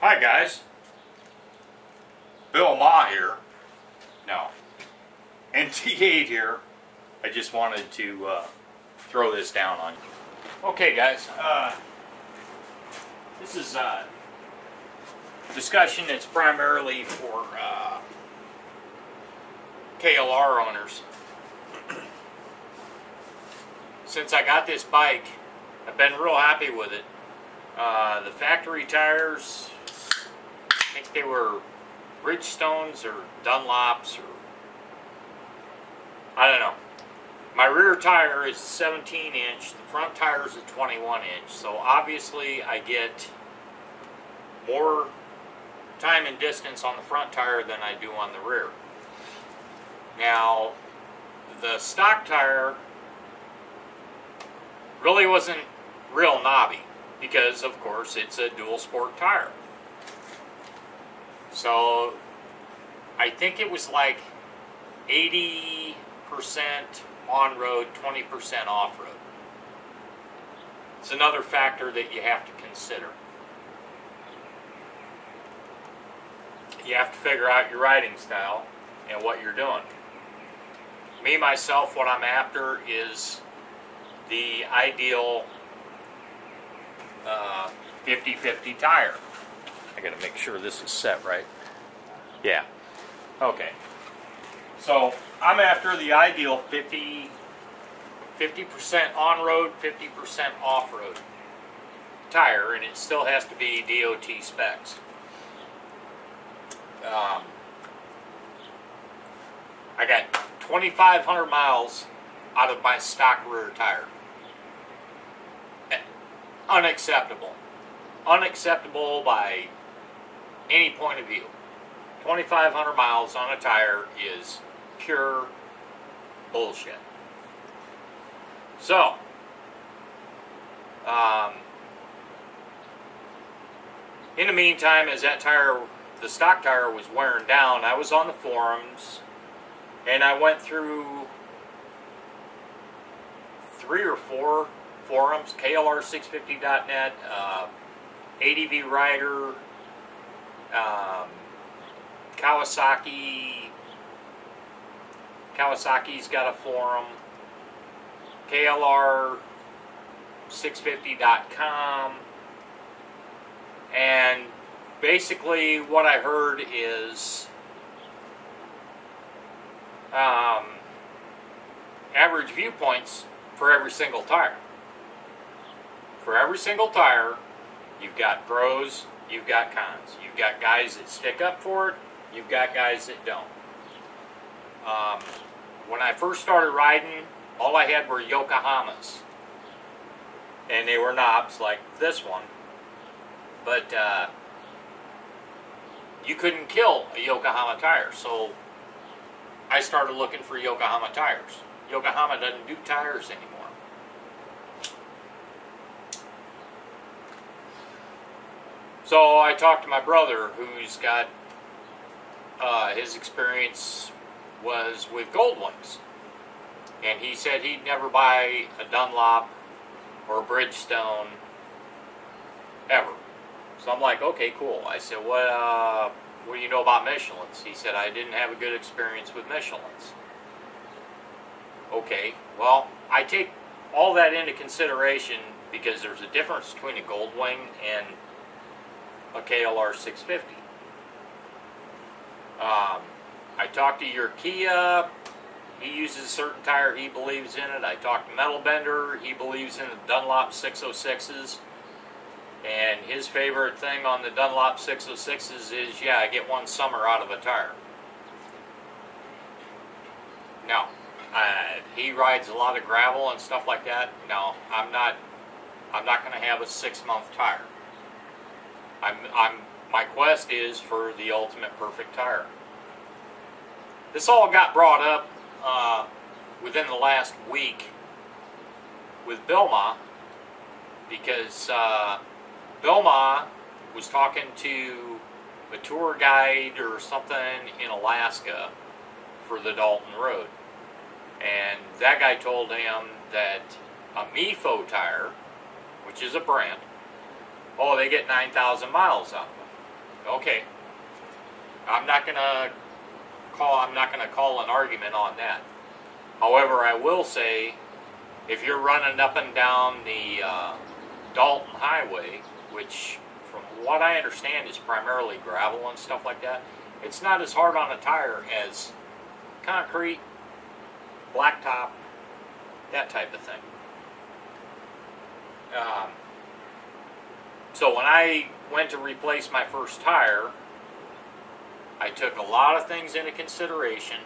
Hi guys, Bill Ma here. No, NT8 here. I just wanted to throw this down on you. Okay guys, this is a discussion that's primarily for KLR owners. Since I got this bike, I've been real happy with it. The factory tires, I think they were Bridgestones or Dunlops, or I don't know. My rear tire is 17 inch, the front tire is a 21 inch, so obviously I get more time and distance on the front tire than I do on the rear. Now, the stock tire really wasn't real knobby because, of course, it's a dual sport tire. So I think it was like 80% on-road, 20% off-road. It's another factor that you have to consider. You have to figure out your riding style and what you're doing. Me, myself, what I'm after is the ideal 50-50 tire. I gotta make sure this is set right. Yeah. Okay. So I'm after the ideal 50% on-road, 50% off-road tire, and it still has to be DOT specs. I got 2,500 miles out of my stock rear tire. Unacceptable. Unacceptable by any point of view. 2,500 miles on a tire is pure bullshit. So, in the meantime, as that tire, the stock tire, was wearing down, I was on the forums, and I went through 3 or 4 forums, KLR650.net, ADV Rider, Kawasaki's got a forum, KLR650.com, and basically what I heard is average viewpoints for every single tire. For every single tire, you've got pros, you've got cons. You've got guys that stick up for it, you've got guys that don't. When I first started riding, all I had were Yokohamas. And they were knobs like this one. But you couldn't kill a Yokohama tire, so I started looking for Yokohama tires. Yokohama doesn't do tires anymore. So I talked to my brother, who's got, his experience was with Goldwings. And he said he'd never buy a Dunlop or a Bridgestone ever. So I'm like, okay, cool. I said, what do you know about Michelin's? He said, I didn't have a good experience with Michelin's. Okay, well, I take all that into consideration because there's a difference between a Goldwing and a KLR 650. I talked to your Kia. He uses a certain tire. He believes in it. I talked to Metal Bender. He believes in the Dunlop 606s. And his favorite thing on the Dunlop 606s is, yeah, I get one summer out of a tire. No. He rides a lot of gravel and stuff like that. No, I'm not going to have a 6-month tire. My quest is for the ultimate perfect tire. This all got brought up within the last week with Bilma, because Bilma was talking to a tour guide or something in Alaska for the Dalton Road. And that guy told him that a ME4 tire, which is a brand, oh, they get 9,000 miles out of them. Okay. I'm not gonna call an argument on that. However, I will say, if you're running up and down the Dalton Highway, which from what I understand is primarily gravel and stuff like that, it's not as hard on a tire as concrete, blacktop, that type of thing. So when I went to replace my first tire, I took a lot of things into consideration,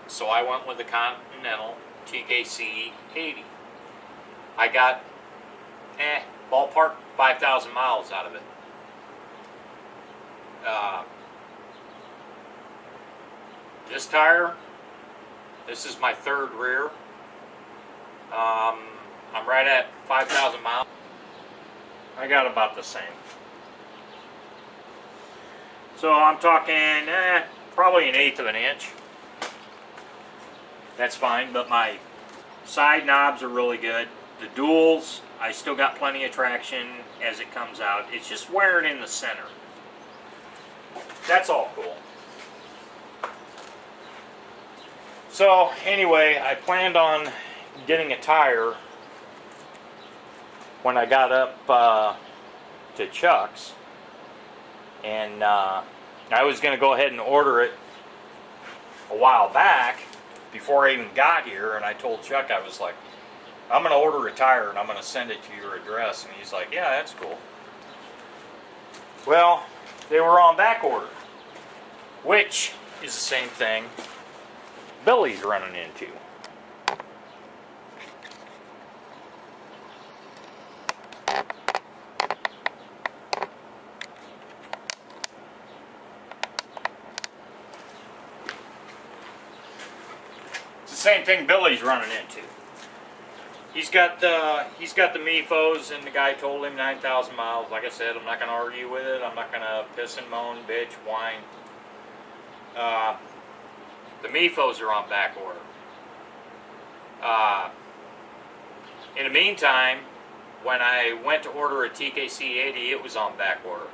so I went with the Continental TKC 80. I got, ballpark 5,000 miles out of it. This tire, this is my third rear. I'm right at 5,000 miles. I got about the same. So I'm talking probably 1/8 of an inch. That's fine, but my side knobs are really good. The duals, I still got plenty of traction as it comes out. It's just wearing in the center. That's all cool. So anyway, I planned on getting a tire when I got up to Chuck's, and I was going to go ahead and order it a while back before I even got here, and I told Chuck, I was like, I'm going to order a tire and I'm going to send it to your address. And he's like, yeah, that's cool. Well, they were on back order, which is the same thing Billy's running into. It's the same thing Billy's running into. He's got the ME4s, and the guy told him 9,000 miles. Like I said, I'm not going to argue with it. I'm not going to piss and moan, bitch, whine. The ME4s are on back order. In the meantime, when I went to order a TKC 80, it was on back order.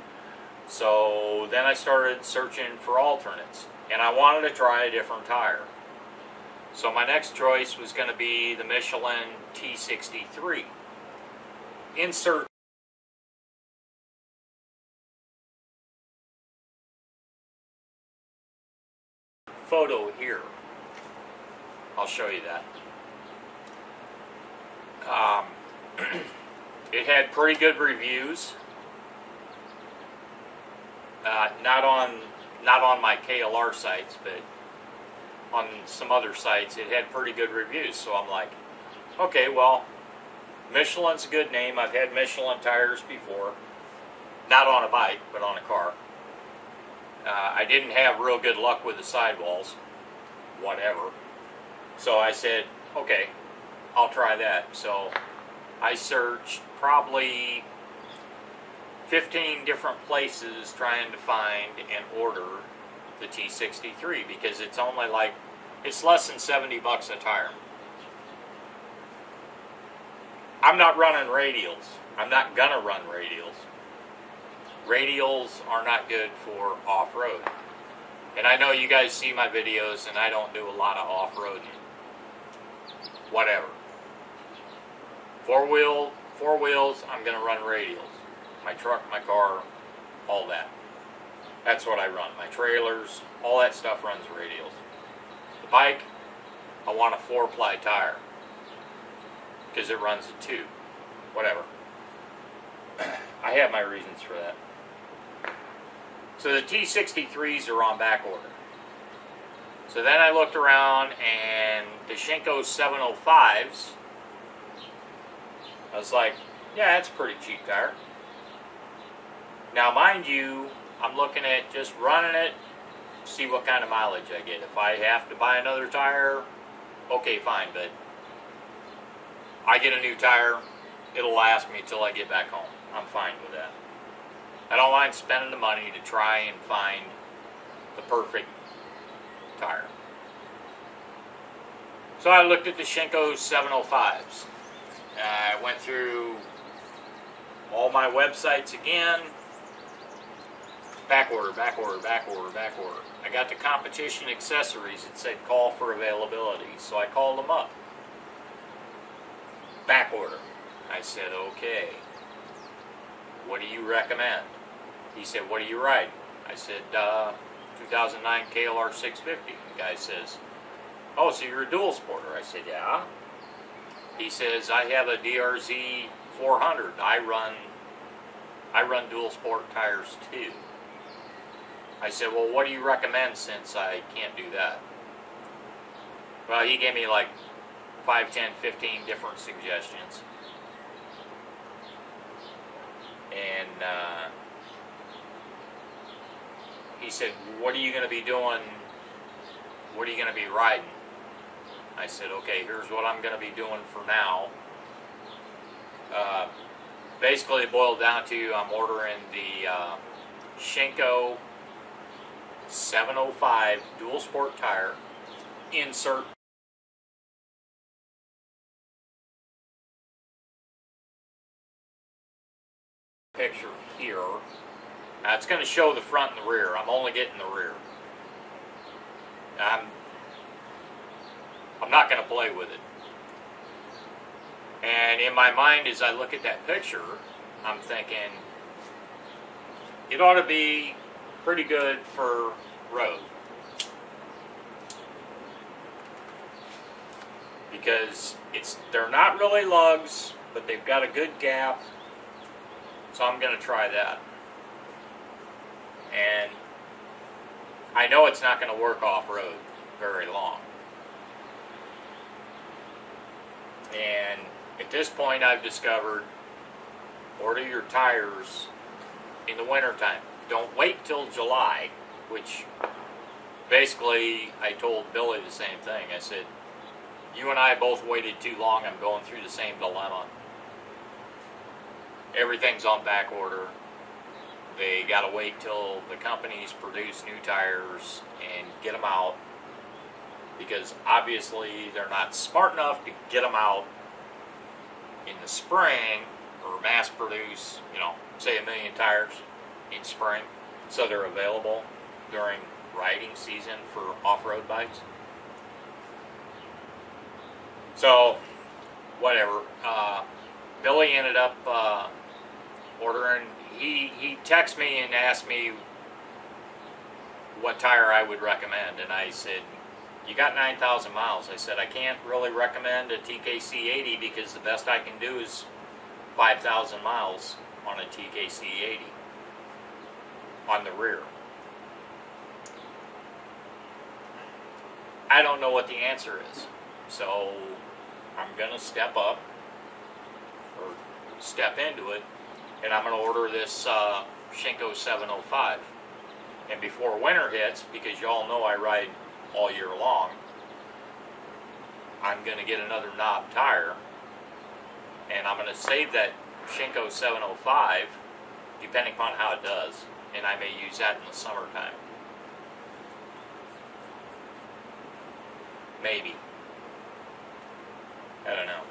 So then I started searching for alternates, and I wanted to try a different tire. So my next choice was going to be the Michelin T63. Insert photo here. I'll show you that. It had pretty good reviews. Not on my KLR sites, but on some other sites, it had pretty good reviews. So I'm like, okay, well, Michelin's a good name. I've had Michelin tires before. Not on a bike, but on a car. I didn't have real good luck with the sidewalls. Whatever. So I said, okay, I'll try that. So I searched probably 15 different places trying to find and order the T63, because it's only like, it's less than 70 bucks a tire. I'm not running radials. I'm not gonna run radials. Radials are not good for off-road. And I know you guys see my videos, and I don't do a lot of off-roading. Whatever. Four wheels, I'm gonna run radials. My truck, my car, all that. That's what I run. My trailers, all that stuff runs radials. The bike, I want a 4-ply tire, because it runs a 2. Whatever. I have my reasons for that. So the T63s are on back order. So then I looked around, and the Shinko 705s, I was like, yeah, that's a pretty cheap tire. Now, mind you, I'm looking at just running it, see what kind of mileage I get. If I have to buy another tire, okay, fine, but I get a new tire, it'll last me till I get back home. I'm fine with that. I don't mind spending the money to try and find the perfect tire. So I looked at the Shinko 705s. I went through all my websites again. back order, back order, back order, back order. I got the competition accessories. It said call for availability. So I called them up. Back order. I said, okay. What do you recommend? He said, what are you riding? I said, 2009 KLR 650. The guy says, oh, so you're a dual sporter? I said, yeah. He says, I have a DRZ 400. I run dual sport tires too. I said, well, what do you recommend since I can't do that? Well, he gave me like 5, 10, 15 different suggestions. And he said, what are you going to be doing? What are you going to be riding? I said, okay, here's what I'm going to be doing for now. Basically, it boiled down to I'm ordering the Shinko 705 dual sport tire. Insert picture here. Now it's going to show the front and the rear. I'm only getting the rear. I'm not going to play with it. And in my mind, as I look at that picture, I'm thinking it ought to be pretty good for road. Because they're not really lugs, but they've got a good gap. So I'm going to try that. And I know it's not going to work off-road very long. And at this point, I've discovered, order your tires in the wintertime. Don't wait till July, which basically I told Billy the same thing. I said, you and I both waited too long. I'm going through the same dilemma. Everything's on back order. They got to wait till the companies produce new tires and get them out, because obviously they're not smart enough to get them out in the spring or mass produce, say 1 million tires in spring, so they're available during riding season for off-road bikes. So, whatever. Billy ended up ordering. He texted me and asked me what tire I would recommend, and I said, you got 9,000 miles. I said, I can't really recommend a TKC 80 because the best I can do is 5,000 miles on a TKC 80 on the rear. I don't know what the answer is, so I'm going to step up or step into it, and I'm going to order this Shinko 705. And before winter hits, because you all know I ride all year long, I'm going to get another knob tire, and I'm going to save that Shinko 705 depending upon how it does, and I may use that in the summertime. Maybe. I don't know.